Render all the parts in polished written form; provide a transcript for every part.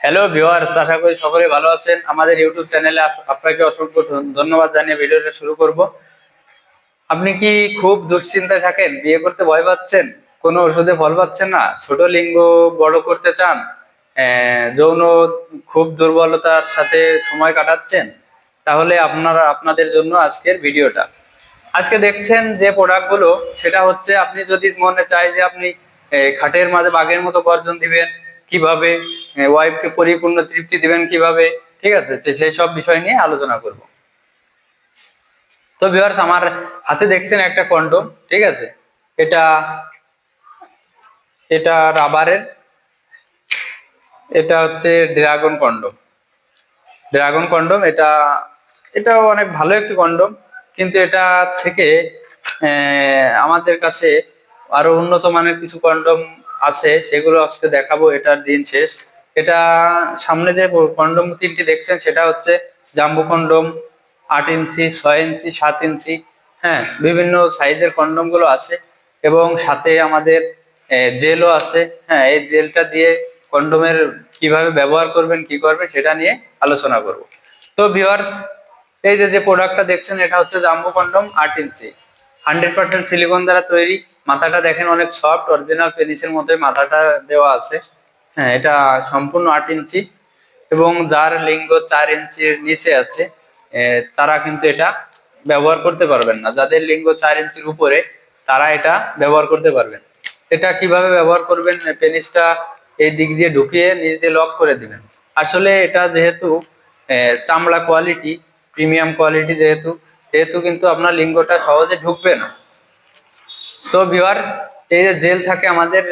Hello viewers, আশা করি সকলে ভালো আছেন। আমাদের ইউটিউব চ্যানেলে আপনাকে অসংখ্য ধন্যবাদ জানিয়ে ভিডিওটা শুরু করব। আপনি কি খুব দুশ্চিন্তায় থাকেন, বিয়ে করতে ভয় পাচ্ছেন, কোনো ওষুধে ফল পাচ্ছেন না, ছোট লিঙ্গ বড় করতে চান, যৌন খুব দুর্বলতার সাথে সময় কাটাচ্ছেন? তাহলে আপনাদের জন্য আজকের ভিডিওটা। আজকে দেখছেন যে প্রোডাক্টগুলো, সেটা হচ্ছে আপনি যদি মনে চায় যে আপনি খাটের মাঝে বাঘের মতো গর্জন দিবেন কিভাবে, ওয়াইফকে পরিপূর্ণ তৃপ্তি দিবেন কিভাবে, ঠিক আছে, সেই সব বিষয় নিয়ে আলোচনা করব। তো ভিউয়ার্স, আমার হাতে দেখছেন একটা কন্ডোম, ঠিক আছে। এটা এটা রাবারের, এটা হচ্ছে ড্রাগন কন্ডোম। ড্রাগন কন্ডোম এটাও অনেক ভালো একটি কন্ডোম, কিন্তু এটা থেকে আমাদের কাছে আরো উন্নত মানের কিছু কন্ডোম আছে, সেগুলো আজকে দেখাবো। এটার দিন শেষ। এটা সামনে যে কন্ডোম তিনটি দেখছেন, সেটা হচ্ছে জাম্বো কন্ডোম, 8 ইঞ্চি, 6 ইঞ্চি, 7 ইঞ্চি, হ্যাঁ, বিভিন্ন সাইজের কন্ডোম গুলো আছে। এবং সাথে আমাদের জেলও আছে। হ্যাঁ, এই জেলটা দিয়ে কন্ডোমের কিভাবে ব্যবহার করবেন, কি করবেন, সেটা নিয়ে আলোচনা করব। তো ভিউয়ার্স, এই যে প্রোডাক্টটা দেখছেন, এটা হচ্ছে জাম্বো কন্ডোম 8 ইঞ্চি, 100% সিলিকন দ্বারা তৈরি। মাথাটা দেখেন অনেক সফট, অরিজিনাল পেনিসের মতোই মাথাটা দেওয়া আছে। হ্যাঁ, এটা সম্পূর্ণ 8 ইঞ্চি। এবং যার লিঙ্গ 4 ইঞ্চির নিচে আছে, তারা কিন্তু এটা ব্যবহার করতে পারবেন না। যাদের লিঙ্গ 4 ইঞ্চির উপরে, তারা এটা ব্যবহার করতে পারবেন। এটা কিভাবে ব্যবহার করবেন? পেনিসটা এই দিক দিয়ে ঢুকিয়ে নিচ দিয়ে লক করে দিবেন। আসলে এটা যেহেতু চামড়া কোয়ালিটি, প্রিমিয়াম কোয়ালিটি, যেহেতু সেহেতু কিন্তু আপনার লিঙ্গটা সহজে ঢুকবে না। তো ভিউয়ার্স, এই যে জেল থাকে আমাদের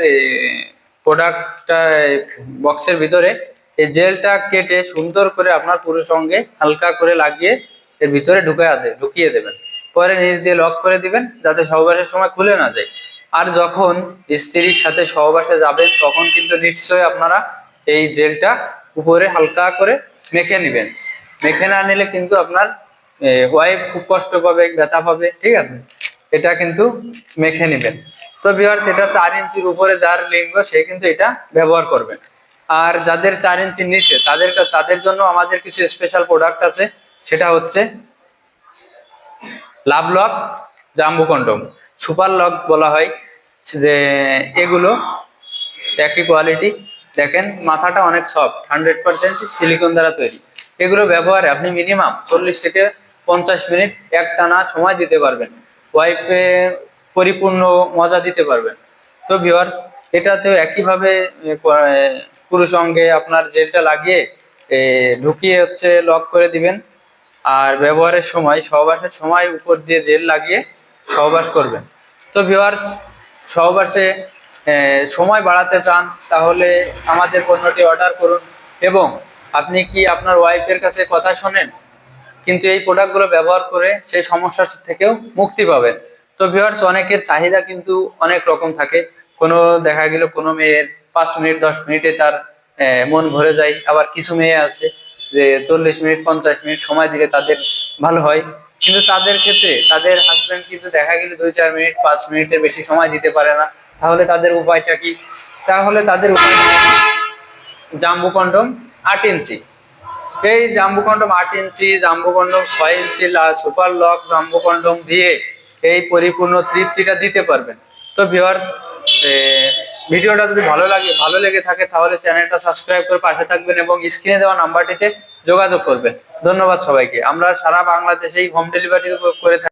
প্রোডাক্টটা বক্সের ভিতরে, এই জেলটা কেটে সুন্দর করে আপনার পুরুষ অঙ্গে হালকা করে লাগিয়ে এর ভিতরে ঢুকিয়ে দেবেন। পরে নিচ দিয়ে লক করে দিবেন, যাতে সহবাসের সময় খুলে না যায়। আর যখন স্ত্রীর সাথে সহবাসে যাবেন, তখন কিন্তু নিশ্চয়ই আপনারা এই জেলটা উপরে হালকা করে মেখে নেবেন। মেখে না নিলে কিন্তু আপনার ওয়াইফ খুব কষ্ট পাবে, ব্যথা পাবে, ঠিক আছে। এটা কিন্তু মেখে নেবেন। তো ভিউয়ার্স, এটা 4 ইঞ্চির উপরে যার লিঙ্গ, সে কিন্তু এটা ব্যবহার করবেন। আর যাদের 4 ইঞ্চির নিচে, তাদের জন্য আমাদের কিছু স্পেশাল প্রোডাক্ট আছে। সেটা হচ্ছে love lock jumbo condom, super lock বলা হয়। যে এগুলো একই কোয়ালিটি। দেখেন মাথাটা অনেক সফট, 100% সিলিকন দ্বারা তৈরি। এগুলো ব্যবহারে আপনি মিনিমাম 40 থেকে 50 মিনিট একটানা সময় দিতে পারবেন, ওয়াইফে পরিপূর্ণ মজা দিতে পারবেন। তো ভিউয়ার্স, এটাতেও একইভাবে পুরুষ অঙ্গে আপনার জেলটা লাগিয়ে ঢুকিয়ে হচ্ছে লক করে দিবেন। আর ব্যবহারের সময়, সহবাসের সময় উপর দিয়ে জেল লাগিয়ে সহবাস করবেন। তো ভিউয়ার্স, সহবাসে সময় বাড়াতে চান, তাহলে আমাদের পণ্যটি অর্ডার করুন। এবং আপনি কি আপনার ওয়াইফের কাছে কথা শোনেন, কিন্তু এই প্রোডাক্টগুলো ব্যবহার করে সেই সমস্যা থেকেও মুক্তি পাবেন। তো ভিউয়ার্স, অনেকের চাহিদা কিন্তু অনেক রকম থাকে। কোনো দেখা গেল কোনো মেয়ের 5 মিনিট 10 মিনিটে তার মন ভরে যায়। আবার কিছু মেয়ে আছে যে 40 মিনিট 50 মিনিট সময় দিলে তাদের ভালো হয়। কিন্তু তাদের ক্ষেত্রে তাদের হাজবেন্ড কিন্তু দেখা গেল 2-4 মিনিট 5 মিনিটের বেশি সময় দিতে পারে না। তাহলে তাদের উপায়টা কি? তাহলে তাদের উপায় জাম্বো কন্ডোম 8 ইঞ্চি। এই জাম্বো কন্ডোম 8 ইঞ্চি, জাম্বো কন্ডোম 6 ইঞ্চি, সুপার লক জাম্বো কন্ডোম দিয়ে এই পরিপূর্ণ তৃপ্তিটা দিতে পারবেন। তো ভিউয়ার্স, ভিডিওটা যদি ভালো লেগে থাকে, তাহলে চ্যানেলটা সাবস্ক্রাইব করে পাশে থাকবেন এবং স্ক্রিনে দেওয়া নাম্বারটিতে যোগাযোগ করবেন। ধন্যবাদ সবাইকে। আমরা সারা বাংলাদেশেই হোম ডেলিভারি করে থাকি।